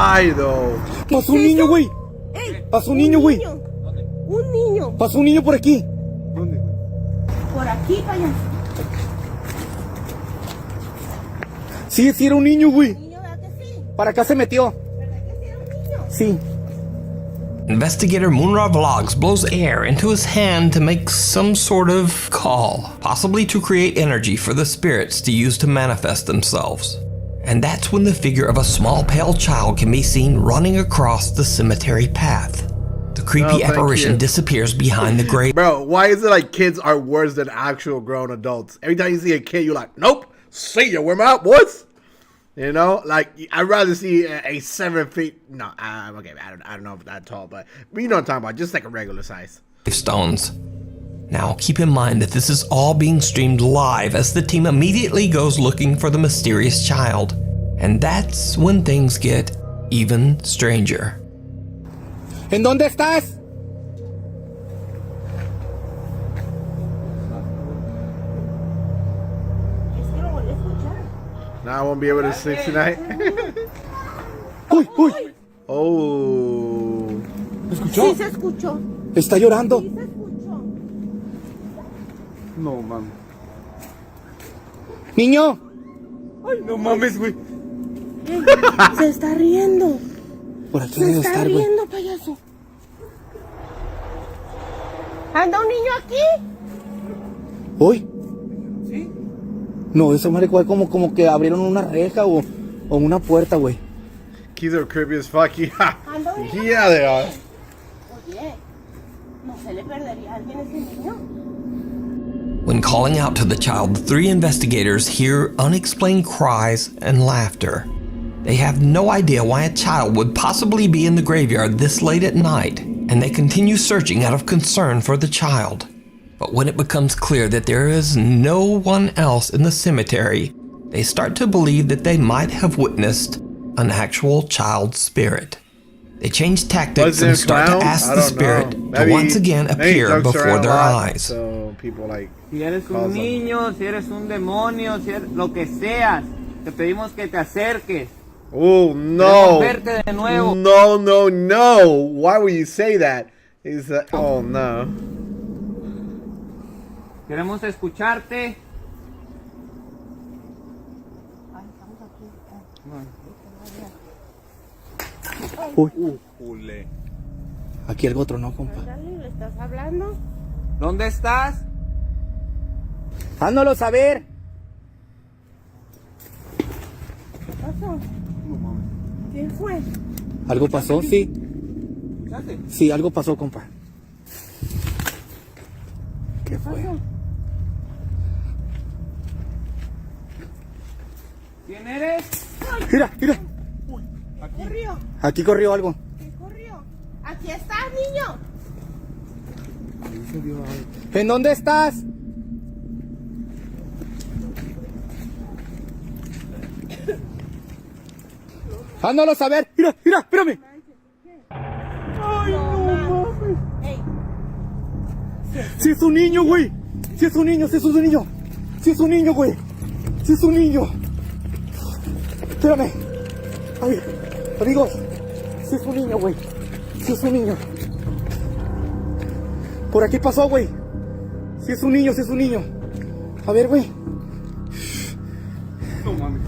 Why though? Pasó un niño, güey. Pasó un niño, güey. Un niño. Pasó un niño por aquí. Por aquí, payaso. Sí, sí era un niño, güey. Para acá se metió. Sí. Investigator Moonra Vlogs blows air into his hand to make some sort of call, possibly to create energy for the spirits to use to manifest themselves. And that's when the figure of a small pale child can be seen running across the cemetery path. The creepy apparition disappears behind the grave. Bro, why is it like kids are worse than actual grown adults? Every time you see a kid, you're like, nope, see ya, where my out, boys? You know, like I'd rather see a 7 feet. No, okay, I don't know if that tall, but you know what I'm talking about. Just like a regular size. Stones. Now, keep in mind that this is all being streamed live as the team immediately goes looking for the mysterious child. And that's when things get even stranger. ¿En dónde estás? Now I won't be able to sleep tonight. Uy, uy. Oh. ¿Escuchó? Sí, se escuchó. Está llorando. Sí, se escuchó. No, mames. Niño. Ay, no mames, güey. Se está riendo. Por aquí Se debe está estar, güey. riendo, payaso. ¿Anda un niño aquí? Uy. No, eso me recuerda como que abrieron una reja o una puerta, güey. Keys are creepy as fuck. Yeah, they are. Oye, ¿no se le perdería a alguien ese niño? When calling out to the child, the three investigators hear unexplained cries and laughter. They have no idea why a child would possibly be in the graveyard this late at night, and they continue searching out of concern for the child. But when it becomes clear that there is no one else in the cemetery, they start to believe that they might have witnessed an actual child spirit. They change tactics and start to ask the spirit to once again appear before their eyes. So people like. Si eres un niño, si eres un demonio, si eres lo que seas, te pedimos que te acerques. Oh no! Verte de nuevo. No, no, no! Why would you say that? Is that? Oh no! Queremos escucharte. Uy. Aquí algo tronó, compa. ¿Le estás hablando? ¿Dónde estás? Hándolo saber. ¿Qué pasó? ¿Quién fue? ¿Algo pasó? Sí. Sí, algo pasó, compa. ¿Qué fue? ¿Quién eres? Mira, mira. Corrió. Aquí corrió algo. ¿Qué corrió? Aquí está, niño. ¿En dónde estás? Hándolo saber. Mira, mira, espérame. Ay, no mames. Si es un niño, güey. Si es un niño, si es un niño. Si es un niño, güey. Si es un niño. Espérame. Ay, amigos. Si es un niño, güey. Si es un niño. Por aquí pasó, güey. Si es un niño, si es un niño. A ver, güey. No mames.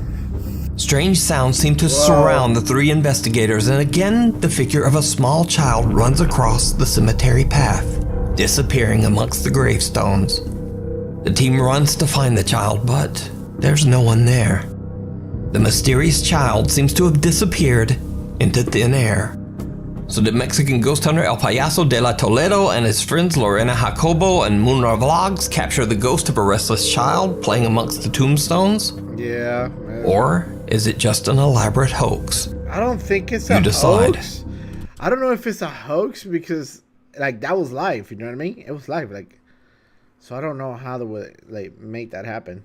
Strange sounds seem to surround the three investigators, and again, the figure of a small child runs across the cemetery path, disappearing amongst the gravestones. The team runs to find the child, but there's no one there. The mysterious child seems to have disappeared into thin air. So did Mexican ghost hunter El Payaso de la Toledo and his friends Lorena Jacobo and Moonra Vlogs capture the ghost of a restless child playing amongst the tombstones? Yeah. Or is it just an elaborate hoax? I don't think it's a hoax. I don't know if it's a hoax because, like, that was live. You know what I mean? It was live. Like, so I don't know how they would like make that happen.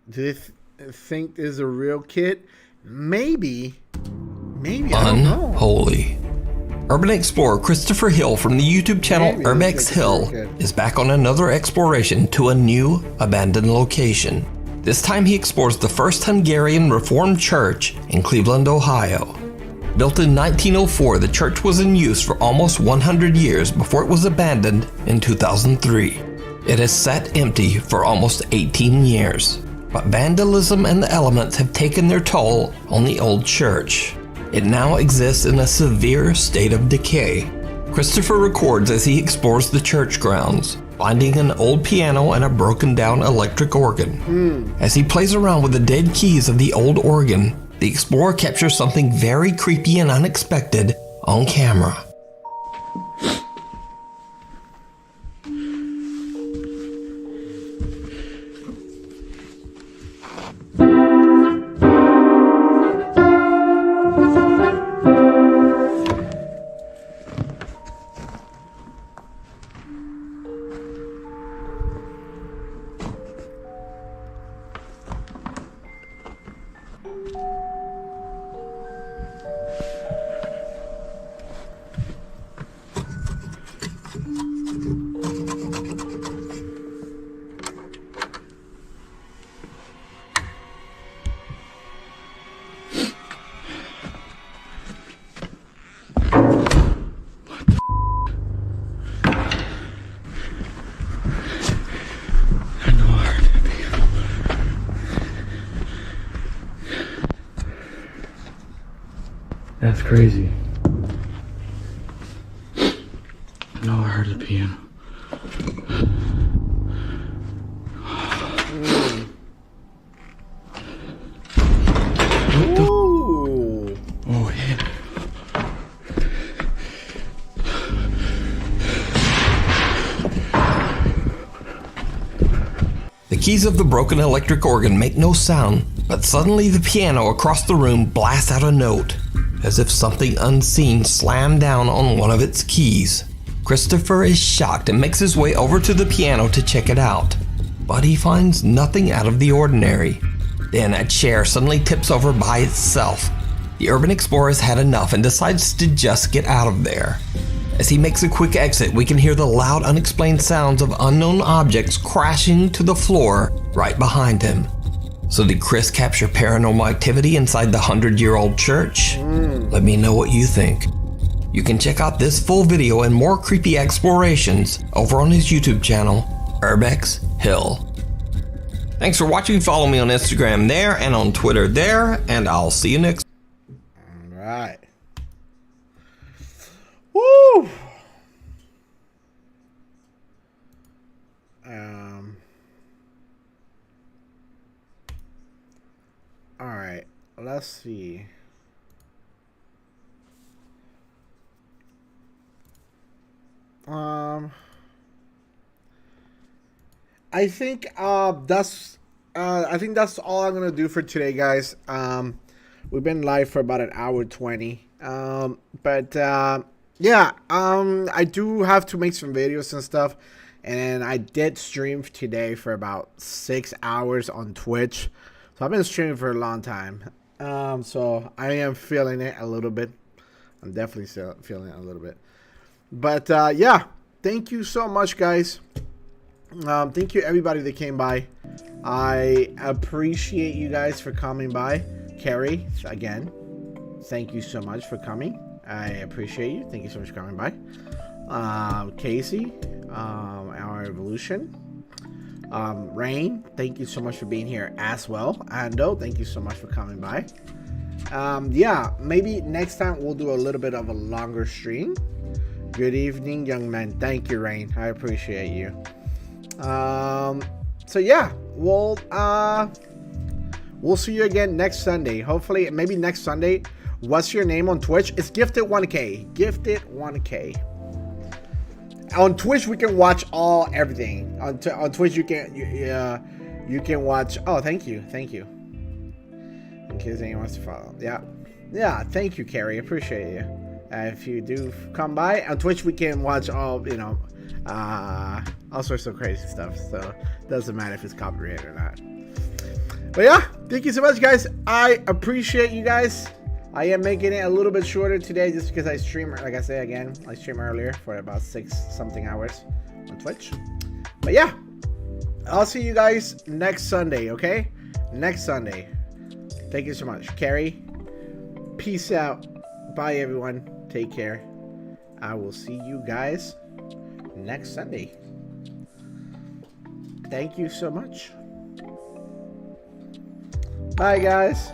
Do they think there's a real kid? Maybe. Maybe. I don't know. Unholy. Urban explorer Christopher Hill from the YouTube channel Urbex Hill is back on another exploration to a new abandoned location. This time he explores the first Hungarian Reformed church in Cleveland, Ohio. Built in 1904, the church was in use for almost 100 years before it was abandoned in 2003. It has sat empty for almost 18 years, but vandalism and the elements have taken their toll on the old church. It now exists in a severe state of decay. Christopher records as he explores the church grounds, finding an old piano and a broken down electric organ. As he plays around with the dead keys of the old organ, the explorer captures something very creepy and unexpected on camera. That's crazy. I know I heard the piano. Ooh. Oh yeah. The keys of the broken electric organ make no sound, but suddenly the piano across the room blasts out a note, as if something unseen slammed down on one of its keys. Christopher is shocked and makes his way over to the piano to check it out, but he finds nothing out of the ordinary. Then a chair suddenly tips over by itself. The urban explorer has had enough and decides to just get out of there. As he makes a quick exit, we can hear the loud, unexplained sounds of unknown objects crashing to the floor right behind him. So did Chris capture paranormal activity inside the 100-year-old church? Let me know what you think. You can check out this full video and more creepy explorations over on his YouTube channel, Urbex Hill. Thanks for watching. Follow me on Instagram there and on Twitter there, and I'll see you next. All right. Woo! All right, let's see. I think that's all I'm gonna do for today, guys. We've been live for about an hour 20. Yeah, I do have to make some videos and stuff, and I did stream today for about 6 hours on Twitch. So I've been streaming for a long time. So I am feeling it a little bit. I'm definitely feeling it a little bit. But yeah, thank you so much, guys. Thank you everybody that came by. I appreciate you guys for coming by. Carrie, again, thank you so much for coming. I appreciate you. Thank you so much for coming by. Casey, our evolution. Rain, thank you so much for being here as well. Ando, thank you so much for coming by. Yeah, maybe next time we'll do a little bit of a longer stream. Good evening, young man. Thank you, Rain. I appreciate you. So yeah, we'll see you again next Sunday. Hopefully, maybe next Sunday. What's your name on Twitch? It's Gifted1K. Gifted1K. On Twitch, we can watch everything. On Twitch, you can watch. Oh, thank you. In case anyone wants to follow. Yeah. Thank you, Carrie. Appreciate you. If you do come by on Twitch, we can watch all sorts of crazy stuff. So it doesn't matter if it's copyrighted or not. But yeah, thank you so much, guys. I appreciate you guys. I am making it a little bit shorter today just because I stream, like I say again, I streamed earlier for about 6-something hours on Twitch. But yeah, I'll see you guys next Sunday, okay? next Sunday. Thank you so much. Carrie, peace out. Bye, everyone. Take care. I will see you guys next Sunday. Thank you so much. Bye, guys.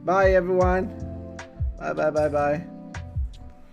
Bye, everyone. Bye, bye, bye, bye.